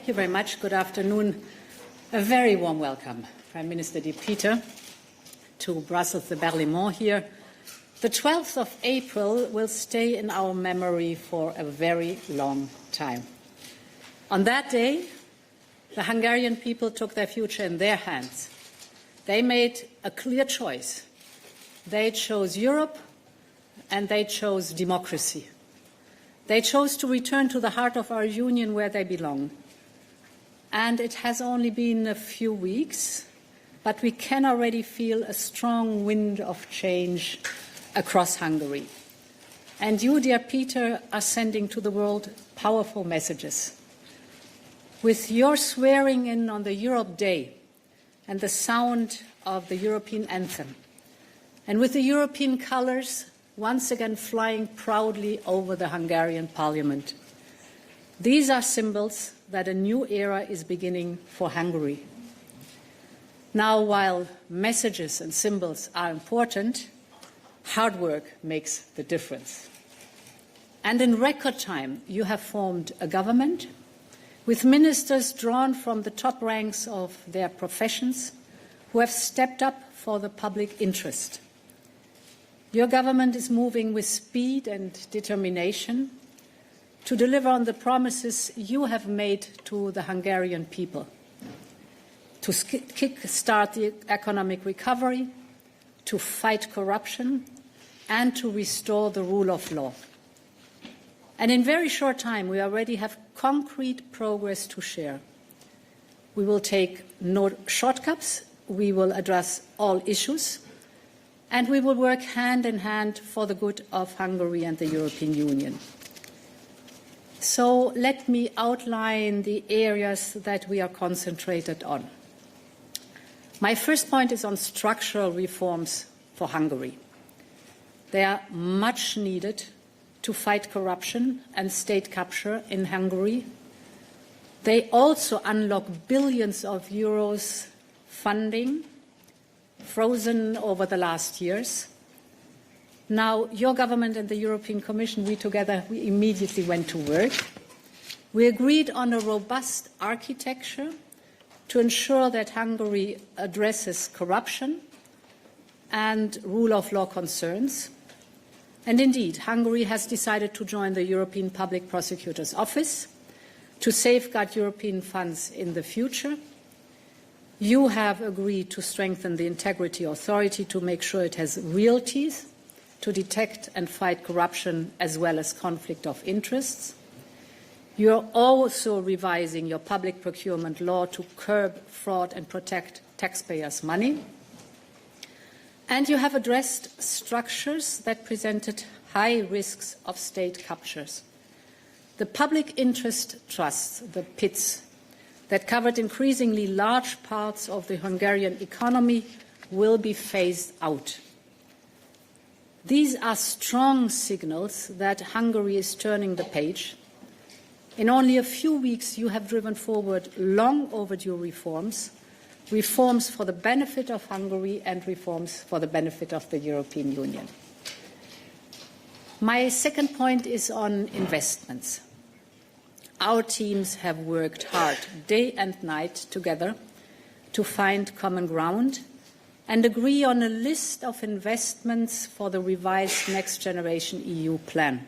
Thank you very much. Good afternoon. A very warm welcome, Prime Minister De Peter, to Brussels, the Parlement here. The 12th of April will stay in our memory for a very long time. On that day, the Hungarian people took their future in their hands. They made a clear choice. They chose Europe and they chose democracy. They chose to return to the heart of our union where they belong. And it has only been a few weeks, but we can already feel a strong wind of change across Hungary. And you, dear Peter, are sending to the world powerful messages. With your swearing in on the Europe Day and the sound of the European anthem, and with the European colours once again flying proudly over the Hungarian parliament, these are symbols that a new era is beginning for Hungary. Now, while messages and symbols are important, hard work makes the difference. And in record time, you have formed a government with ministers drawn from the top ranks of their professions who have stepped up for the public interest. Your government is moving with speed and determination to deliver on the promises you have made to the Hungarian people, to kick-start the economic recovery, to fight corruption, and to restore the rule of law. And in very short time, we already have concrete progress to share. We will take no shortcuts, we will address all issues, and we will work hand in hand for the good of Hungary and the European Union. So let me outline the areas that we are concentrated on. My first point is on structural reforms for Hungary. They are much needed to fight corruption and state capture in Hungary. They also unlock billions of euros funding frozen over the last years. Now, your government and the European Commission, we immediately went to work. We agreed on a robust architecture to ensure that Hungary addresses corruption and rule of law concerns. And indeed, Hungary has decided to join the European Public Prosecutor's Office to safeguard European funds in the future. You have agreed to strengthen the Integrity Authority to make sure it has real teeth to detect and fight corruption as well as conflict of interests. You are also revising your public procurement law to curb fraud and protect taxpayers' money. And you have addressed structures that presented high risks of state captures. The public interest trusts, the PITs, that covered increasingly large parts of the Hungarian economy will be phased out. These are strong signals that Hungary is turning the page. In only a few weeks, you have driven forward long overdue reforms, reforms for the benefit of Hungary and reforms for the benefit of the European Union. My second point is on investments. Our teams have worked hard day and night together to find common ground and agree on a list of investments for the revised Next Generation EU plan.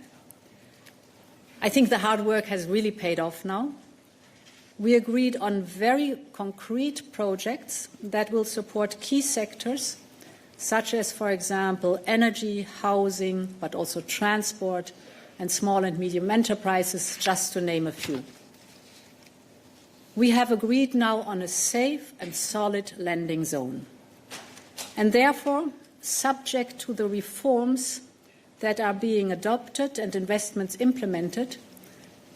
I think the hard work has really paid off now. We agreed on very concrete projects that will support key sectors, such as, for example, energy, housing, but also transport and small and medium enterprises, just to name a few. We have agreed now on a safe and solid lending zone. And therefore, subject to the reforms that are being adopted and investments implemented,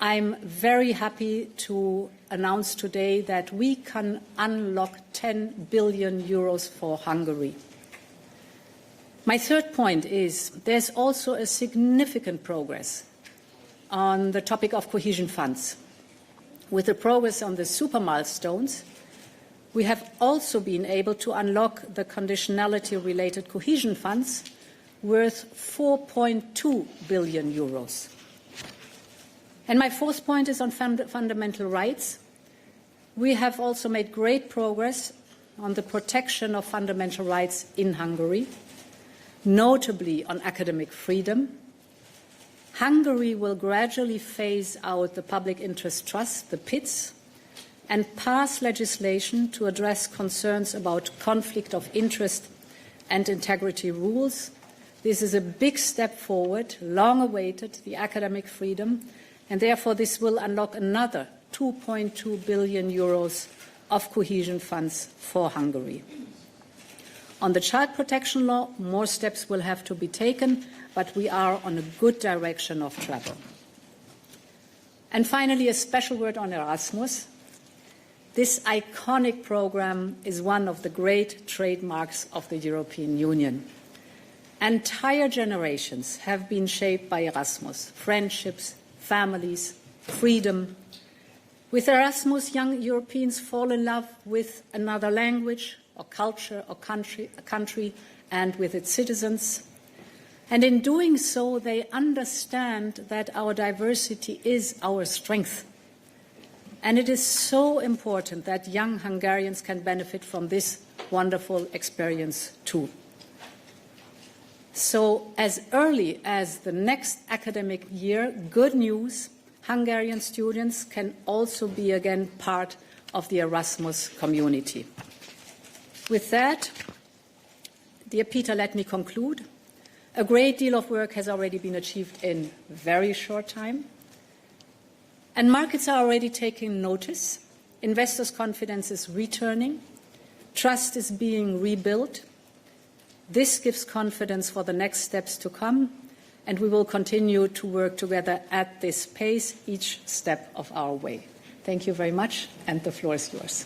I'm very happy to announce today that we can unlock 10 billion euros for Hungary. My third point is there's also a significant progress on the topic of cohesion funds. With the progress on the super milestones, we have also been able to unlock the conditionality-related cohesion funds worth 4.2 billion euros. And my fourth point is on fundamental rights. We have also made great progress on the protection of fundamental rights in Hungary, notably on academic freedom. Hungary will gradually phase out the public interest trust, the PITs, and pass legislation to address concerns about conflict of interest and integrity rules. This is a big step forward, long awaited, the academic freedom, and therefore this will unlock another 2.2 billion euros of cohesion funds for Hungary. On the child protection law, more steps will have to be taken, but we are on a good direction of travel. And finally, a special word on Erasmus. This iconic program is one of the great trademarks of the European Union. Entire generations have been shaped by Erasmus, friendships, families, freedom. With Erasmus, young Europeans fall in love with another language or culture or country and with its citizens. And in doing so, they understand that our diversity is our strength. And it is so important that young Hungarians can benefit from this wonderful experience too. So as early as the next academic year, good news, Hungarian students can also be again part of the Erasmus community. With that, dear Peter, let me conclude. A great deal of work has already been achieved in a very short time. And markets are already taking notice. Investors' confidence is returning. Trust is being rebuilt. This gives confidence for the next steps to come, and we will continue to work together at this pace, each step of our way. Thank you very much, and the floor is yours.